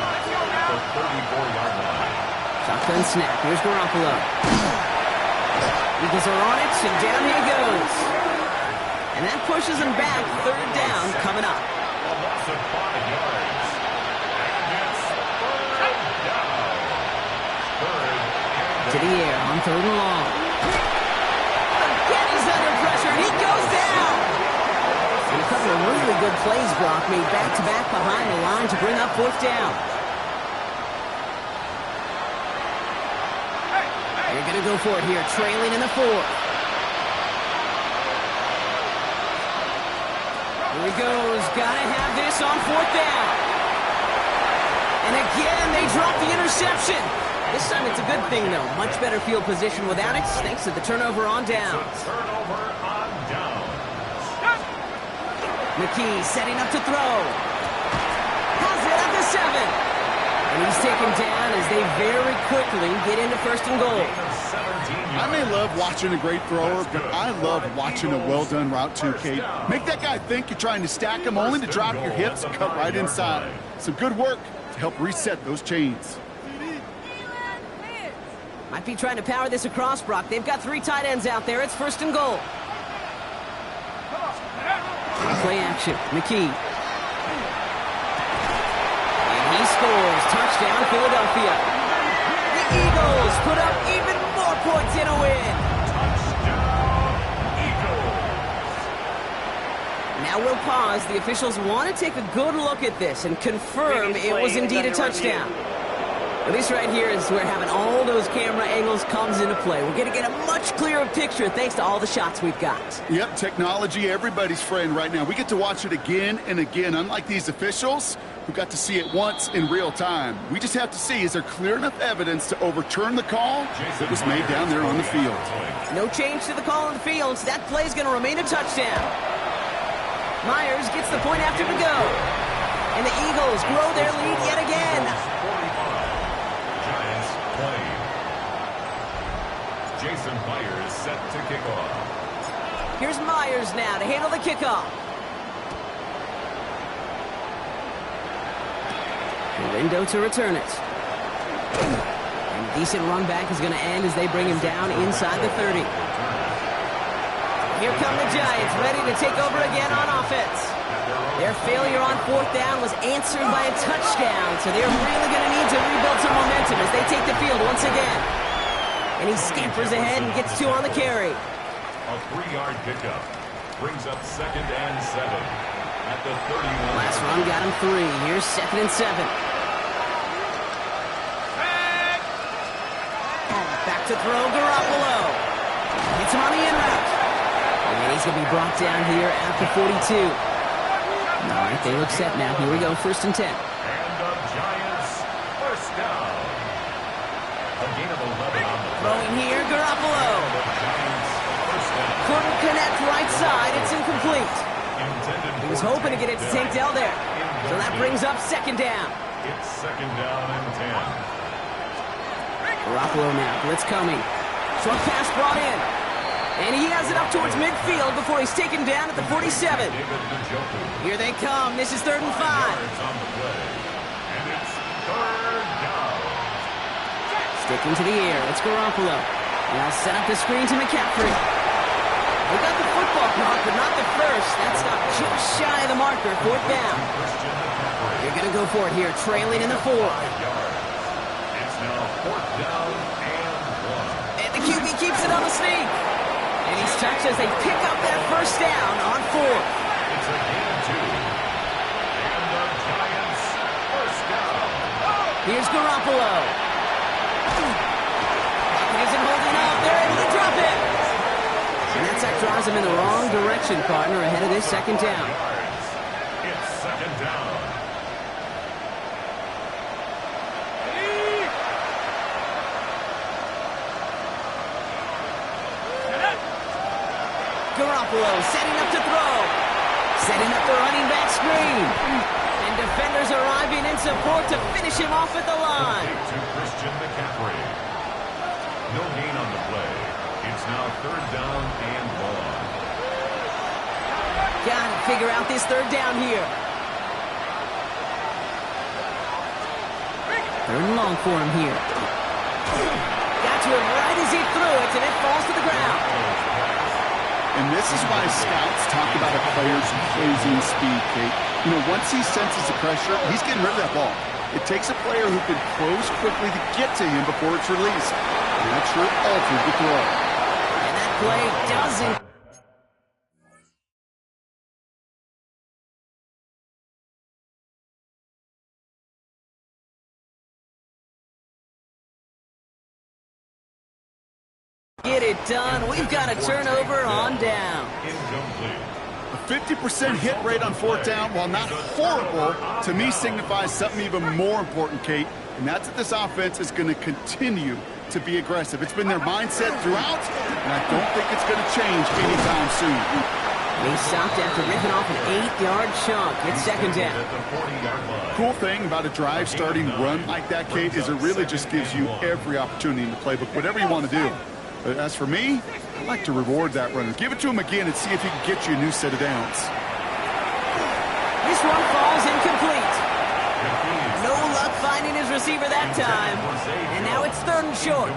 The 34-yard line. Shotgun snap. Here's Garoppolo. Eagles are on it, and down he goes. And that pushes him back. Third down coming up. A loss of 5 yards. And it's third down. To the air on third and long. Again, he's under pressure, and he goes down. And a couple of really good plays, Brock, made back-to-back behind the line to bring up fourth down. They're going to go for it here, trailing in the fourth. Here he goes. Got to have this on fourth down. And again, they drop the interception. This time it's a good thing, though. Much better field position without it, thanks to the turnover on downs. Turnover on downs. McKee setting up to throw. Has it at the 7. And he's taken down as they very quickly get into first and goal. I may love watching a great thrower, but I love watching a well-done route too, Kate. Make that guy think you're trying to stack him only to drop your hips and cut right inside. Some good work to help reset those chains. Might be trying to power this across, Brock. They've got 3 tight ends out there. It's first and goal. Play action. McKee. And he scores. Touchdown, Philadelphia. The Eagles put up even more points in a win. Touchdown, Eagles. Now we'll pause. The officials want to take a good look at this and confirm it was indeed a touchdown. Well, this right here is where having all those camera angles comes into play. We're going to get a much clearer picture thanks to all the shots we've got. Yep, technology, everybody's friend right now. We get to watch it again and again, unlike these officials who got to see it once in real time. We just have to see, is there clear enough evidence to overturn the call that was made down there on the field? No change to the call on the field, so that play's going to remain a touchdown. Myers gets the point after to go. And the Eagles grow their lead yet again. 45, Giants 20. Jason Myers set to kick off. Here's Myers now to handle the kickoff. The window to return it. And Decent run back is going to end as they bring him down inside the 30. Here come the Giants, ready to take over again on offense. Their failure on 4th down was answered by a touchdown, so they're really going to need to rebuild some momentum as they take the field once again. And he scampers ahead and gets 2 on the carry. A 3-yard pickup brings up 2nd and 7 at the 31. Last run got him 3. Here's 2nd and 7. Back to throw, Garoppolo. Hits him on the in route. And he's going to be brought down here at the 42. All right, they look set now. Here we go, 1st and 10. And the Giants first down. A gain of 11 on the Throwing here, Garoppolo. The Giants first down. Couldn't connect right side. It's incomplete. Intended He was for hoping to get it to Tank Dell there. So that brings up 2nd down. It's 2nd down and 10. Garoppolo now, blitz coming. Short pass brought in. And he has it up towards midfield before he's taken down at the 47. Here they come. This is 3rd and 5. On the play. And it's 3rd down. Sticking to the air. It's Garoppolo. Now set up the screen to McCaffrey. They got the football clock, but not the first. That stopped just shy of the marker. 4th down. They're going to go for it here, trailing in the 4th. It's now 4th down and 1. And the QB keeps it on the sneak. And he's touched as they pick up that 1st down on 4th. It's a gain of 2. And the Giants first down. Here's Garoppolo. Pocket isn't holding up. They're able to drop it. And that sack drives him in the wrong direction, partner, ahead of this 2nd down. It's 2nd down. Garoppolo setting up to throw. Setting up the running back screen. And defenders arriving in support to finish him off at the line. To Christian McCaffrey. No gain on the play. It's now 3rd down and 1. Gotta figure out this 3rd down here. 3rd and long for him here. Got to him right as he threw it, and it falls to the ground. And this is why scouts talk about a player's closing speed, Kate. You know, once he senses the pressure, he's getting rid of that ball. It takes a player who can close quickly to get to him before it's released. And that sure altered the throw. And that play doesn't. Get it done. We've got a turnover on down. Incomplete. A 50% hit rate on 4th down, while not horrible, to me signifies something even more important, Kate. And that's that this offense is going to continue to be aggressive. It's been their mindset throughout, and I don't think it's going to change anytime soon. And he stopped after ripping off an 8-yard chunk. It's 2nd down. At the 40-yard line. Cool thing about a drive starting run like that, Kate, is it really just gives you every opportunity in the playbook, whatever you want to do. But as for me, I like to reward that runner. Give it to him again and see if he can get you a new set of downs. This one falls incomplete. No luck finding his receiver that time. And now it's 3rd and short.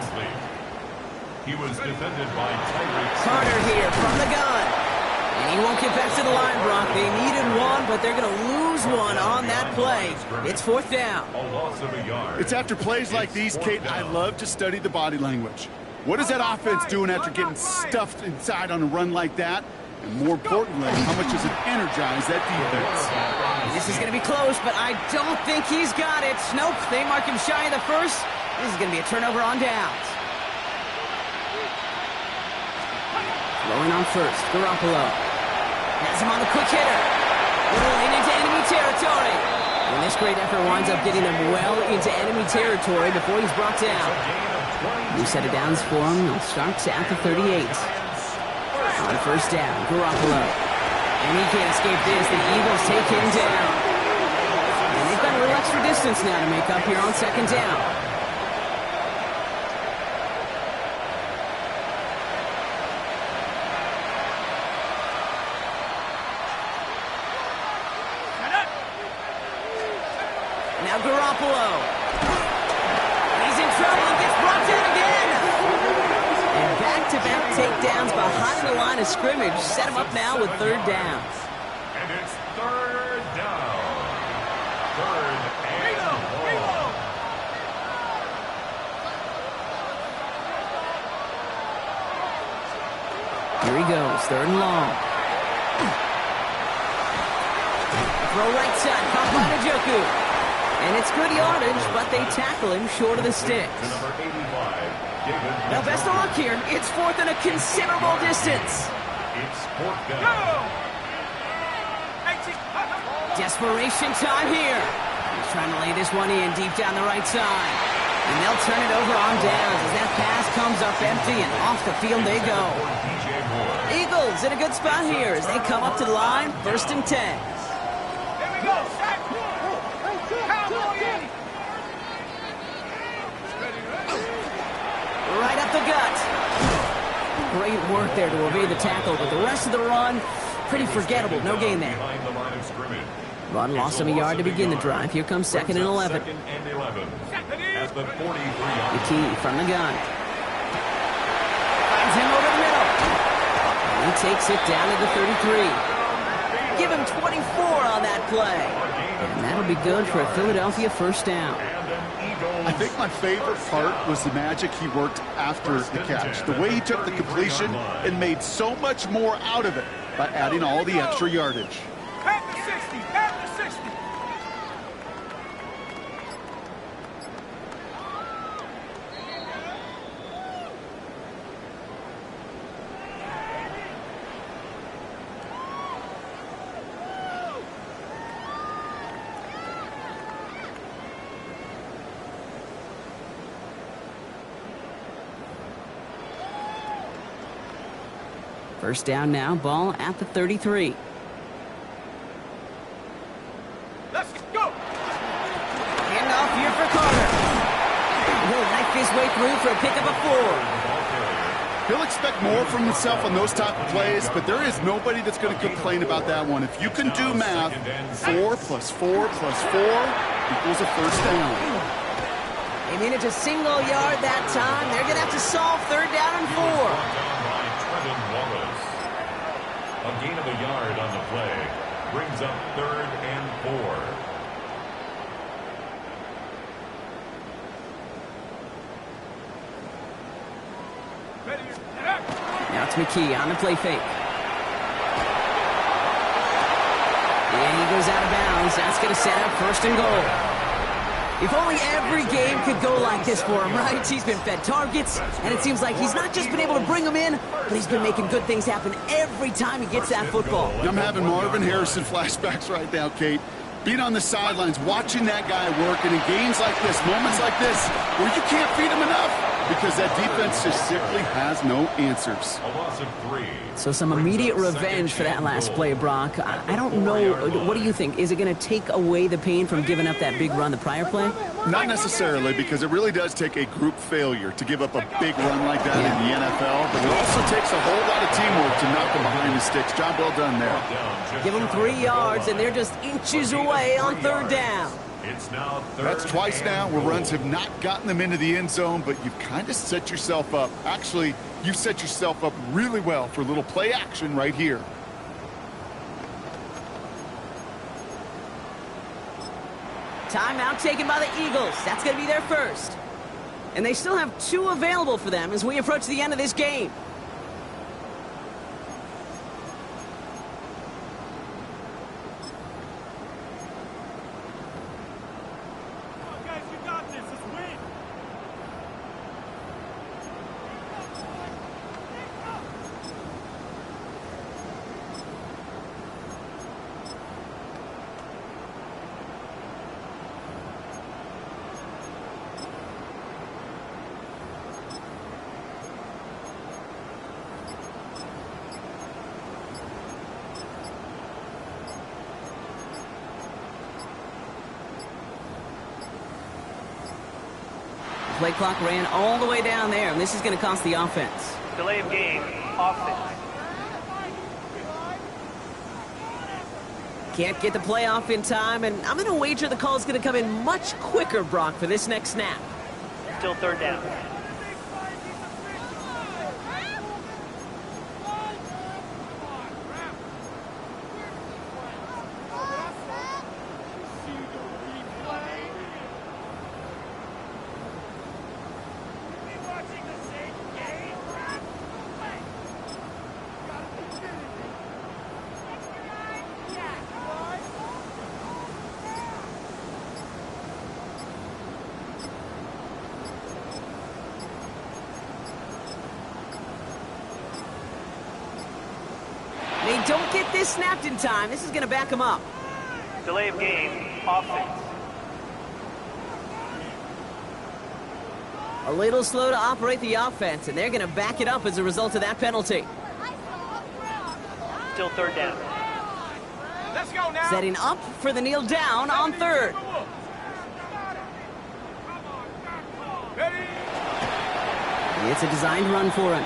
He was defended by Tyreek Carter here from the gun. And he won't get back to the line, Brock. They needed one, but they're going to lose one on that play. It's 4th down. A loss of a yard. It's after plays like these, Kate, I love to study the body language. What is that offense doing after getting stuffed inside on a run like that? And more importantly, how much does it energize that defense? This is going to be close, but I don't think he's got it. Nope, they mark him shy of the 1st. This is going to be a turnover on downs. Throwing on 1st, Garoppolo. Has him on the quick hitter. Rolling into enemy territory. And this great effort winds up getting him well into enemy territory before he's brought down. New set of downs for him. He'll start at the 38. On 1st down, Garoppolo. And he can't escape this. The Eagles take him down. And they've got a little extra distance now to make up here on 2nd down. Now Garoppolo. He's in trouble and gets brought checkdowns behind the line of scrimmage set him up now with third down. And it's third down. Third and long. Here he goes, third and long. Throw right side, caught by Njoku. And it's good yardage, but they tackle him short of the sticks. To number 85, David. Now, best of luck here. It's fourth and a considerable distance. It's fourth down. Desperation time here. He's trying to lay this one in deep down the right side. And they'll turn it over on downs as that pass comes up empty and off the field they go. Eagles in a good spot here as they come up to the line, 1st and 10. Here we go. Right up the gut. Great work there to evade the tackle, but the rest of the run, pretty forgettable. No gain there. Behind the line of scrimmage. Run lost him a yard to begin the drive. Here comes 2nd and 11. Second and 11. At the 43 The key from the gun. Finds him over the middle. And he takes it down to the 33. Give him 24 on that play. And that'll be good for a Philadelphia 1st down. I think my favorite part was the magic he worked after the catch. The way he took the completion and made so much more out of it by adding all the extra yardage. At the 60. At the 60. First down now, ball at the 33. Let's go. Handoff here for Carter. He'll knife his way through for a pickup of 4. He'll expect more from himself on those type of plays, but there is nobody that's going to complain about that one. If you can do math, 4 plus 4 plus 4 equals a 1st down. They made it to single yard that time. They're going to have to solve 3rd down and 4. A gain of a yard on the play brings up 3rd and 4. Now it's McKee on the play fake. And he goes out of bounds. That's going to set up 1st and goal. If only every game could go like this for him, right? He's been fed targets, and it seems like he's not just been able to bring them in, but he's been making good things happen every time he gets that football. I'm having Marvin Harrison flashbacks right now, Kate. Being on the sidelines, watching that guy work, and in games like this, moments like this, where you can't feed him enough because that defense just simply has no answers. A loss of 3. So some immediate revenge for that last play, Brock. I don't know. What do you think? Is it going to take away the pain from giving up that big run the prior play? Not necessarily, because it really does take a group failure to give up a big run like that in the NFL, but it also takes a whole lot of teamwork to knock them behind the sticks. Job well done there. Give them 3 yards, and they're just inches away on 3rd down. It's now 3rd. That's twice now where runs have not gotten them into the end zone, but you've kind of set yourself up. Actually, you've set yourself up really well for a little play action right here. Timeout taken by the Eagles. That's going to be their first. And they still have 2 available for them as we approach the end of this game. Guys, you got this. Let's win. Play clock ran all the way down there, and this is going to cost the offense. Delay of game. Offense. Can't get the play off in time, and I'm going to wager the call is going to come in much quicker, Brock, for this next snap. Still 3rd down. don't get this snapped in time, this is going to back them up. Delay of game, offense. A little slow to operate the offense, and they're going to back it up as a result of that penalty. Still third down. Let's go now. Setting up for the kneel down on third. Ready? It's a designed run for him.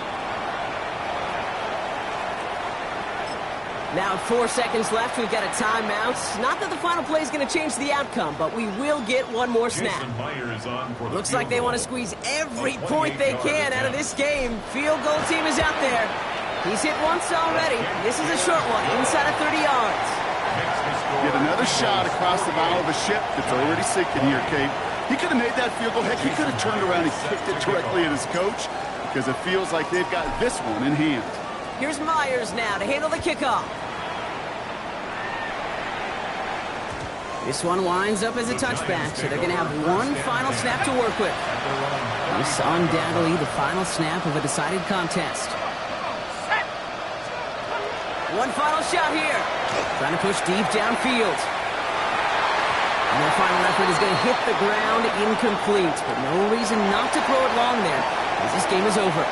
Now 4 seconds left. We've got a timeout. Not that the final play is going to change the outcome, but we will get one more snap. Jason Myers on for the Looks like field they want to goal. squeeze every A point they 28-yard can out of attempt. this game. Field goal team is out there. He's hit once already. This is a short one, inside of 30 yards. Get another shot across the bow of a ship that's already sinking here, Kate. He could have made that field goal. Heck, he could have turned around and kicked it directly at his coach because it feels like they've got this one in hand. Here's Myers now to handle the kickoff. This one winds up as a touchback, so they're going to have one final snap to work with. This is undoubtedly the final snap of a decided contest. One final shot here. Trying to push deep downfield. And their final effort is going to hit the ground incomplete, but no reason not to throw it long there, as this game is over.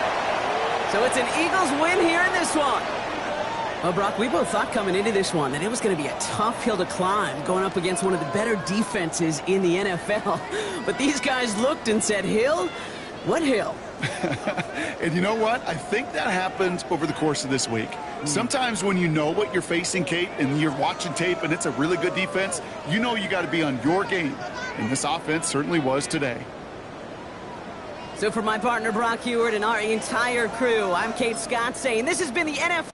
So it's an Eagles win here in this one. Well, Brock, we both thought coming into this one that it was going to be a tough hill to climb going up against one of the better defenses in the NFL. But these guys looked and said, Hill? What hill? And you know what? I think that happened over the course of this week. Sometimes when you know what you're facing, Kate, and you're watching tape and it's a really good defense, you know you got to be on your game. And this offense certainly was today. So for my partner, Brock Heward, and our entire crew, I'm Kate Scott saying this has been the NFL.